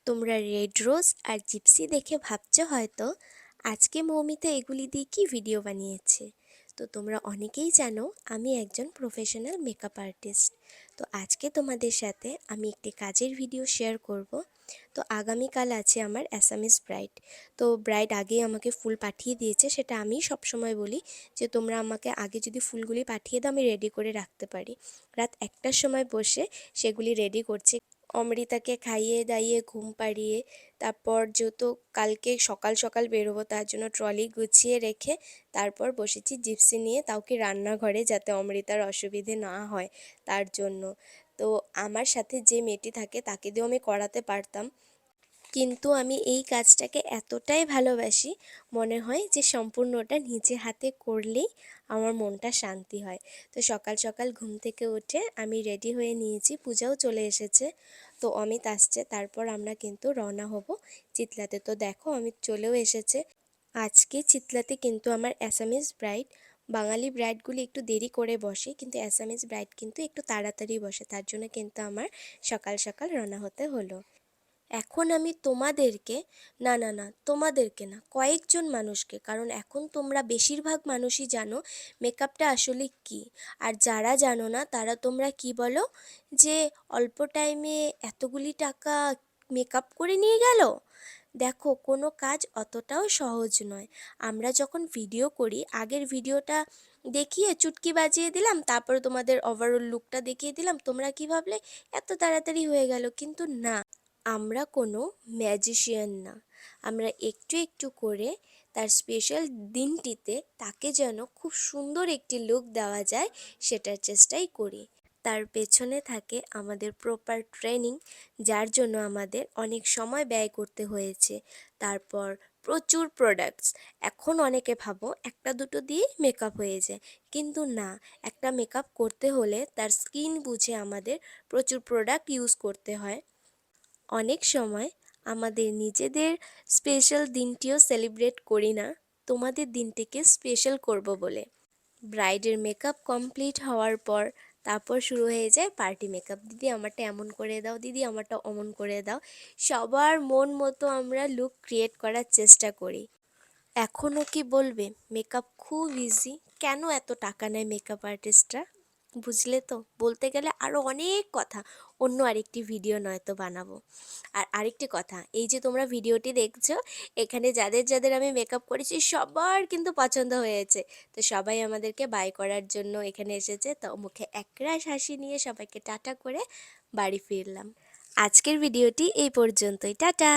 তোমরা red rose আর gypsy দেখে ভাবছো হয়তো আজকে মৌমিতা এগুলি দিয়ে কি ভিডিও বানিয়েছে। তো তোমরা অনেকেই জানো আমি একজন প্রফেশনাল মেকআপ আর্টিস্ট। তো আজকে তোমাদের সাথে আমি একটি কাজের ভিডিও শেয়ার করব। তো আগামীকাল আছে আমার অ্যাসামিস ব্রাইড। তো ব্রাইড আগেই আমাকে ফুল পাঠিয়ে দিয়েছে, সেটা আমি সবসময় বলি যে তোমরা আমাকে আগে যদি ফুলগুলি পাঠিয়ে দাও আমি রেডি করে রাখতে পারি। রাত 1টার সময় বসে সেগুলি রেডি করছি। অমৃতাকে খাইয়ে দাইয়ে ঘুম পাড়িয়ে তারপর যেহেতু কালকে সকাল সকাল বেরোবো তার জন্য ট্রলি গুছিয়ে রেখে তারপর বসেছি জিপসি নিয়ে, তাও কি রান্নাঘরে, যাতে অমৃতার অসুবিধে না হয় তার জন্য। তো আমার সাথে যে মেয়েটি থাকে তাকে দিয়েও আমি করাতে পারতাম, কিন্তু আমি এই কাজটাকে এতটাই ভালোবাসি, মনে হয় যে সম্পূর্ণটা নিজে হাতে করলেই আমার মনটা শান্তি হয়। তো সকাল সকাল ঘুম থেকে উঠে আমি রেডি হয়ে নিয়েছি, পূজাও চলে এসেছে। তো অমিত আসছে, তারপর আমরা কিন্তু রওনা হব চিতলাতে। তো দেখো অমিত চলেও এসেছে। আজকে চিতলাতে কিন্তু আমার অ্যাসামিস ব্রাইড। বাঙালি ব্রাইডগুলি একটু দেরি করে বসে, কিন্তু অ্যাসামিস ব্রাইড কিন্তু একটু তাড়াতাড়ি বসে, তার জন্য কিন্তু আমার সকাল সকাল রওনা হতে হলো। এখন আমি তোমাদেরকে, না না না তোমাদেরকে না, কয়েকজন মানুষকে, কারণ এখন তোমরা বেশিরভাগ মানুষই জানো মেকআপটা আসলে কি। আর যারা জানো না তারা তোমরা কি বলো যে অল্প টাইমে এতগুলি টাকা মেকআপ করে নিয়ে গেল। দেখো কোনো কাজ অতটাও সহজ নয়। আমরা যখন ভিডিও করি আগের ভিডিওটা দেখিয়ে চুটকি বাজিয়ে দিলাম, তারপর তোমাদের ওভারঅল লুকটা দেখিয়ে দিলাম, তোমরা কি ভাবলে এত তাড়াতাড়ি হয়ে গেল, কিন্তু না, আমরা কোনো ম্যাজিশিয়ান না। আমরা একটু একটু করে তার স্পেশাল দিনটিতে তাকে যেন খুব সুন্দর একটি লুক দেওয়া যায় সেটার চেষ্টাই করি। তার পেছনে থাকে আমাদের প্রপার ট্রেনিং, যার জন্য আমাদের অনেক সময় ব্যয় করতে হয়েছে। তারপর প্রচুর প্রোডাক্টস। এখন অনেকে ভাবো একটা দুটো দিয়ে মেকআপ হয়ে যায়, কিন্তু না, একটা মেকআপ করতে হলে তার স্কিন বুঝে আমাদের প্রচুর প্রোডাক্ট ইউজ করতে হয়। অনেক সময় আমাদের নিজেদের স্পেশাল দিনটিও সেলিব্রেট করি না, তোমাদের দিনটিকে স্পেশাল করব বলে। ব্রাইডের মেকআপ কমপ্লিট হওয়ার পর তারপর শুরু হয়ে যায় পার্টি মেকআপ। দিদি আমারটা এমন করে দাও, দিদি আমারটা অমন করে দাও। সবার মন মতো আমরা লুক ক্রিয়েট করার চেষ্টা করি। এখনও কি বলবে মেকআপ খুব ইজি? কেন এত টাকা নেয় মেকআপ আর্টিস্টরা? বুঝলে তো, বলতে গেলে আরও অনেক কথা, অন্য আরেকটি ভিডিও নয়তো বানাবো। আর আরেকটি কথা, এই যে তোমরা ভিডিওটি দেখছো, এখানে যাদের যাদের আমি মেকআপ করেছি সবার কিন্তু পছন্দ হয়েছে। তো সবাই আমাদেরকে বাই করার জন্য এখানে এসেছে। তো মুখে একরাশ হাসি নিয়ে সবাইকে টাটা করে বাড়ি ফিরলাম। আজকের ভিডিওটি এই পর্যন্তই, টাটা।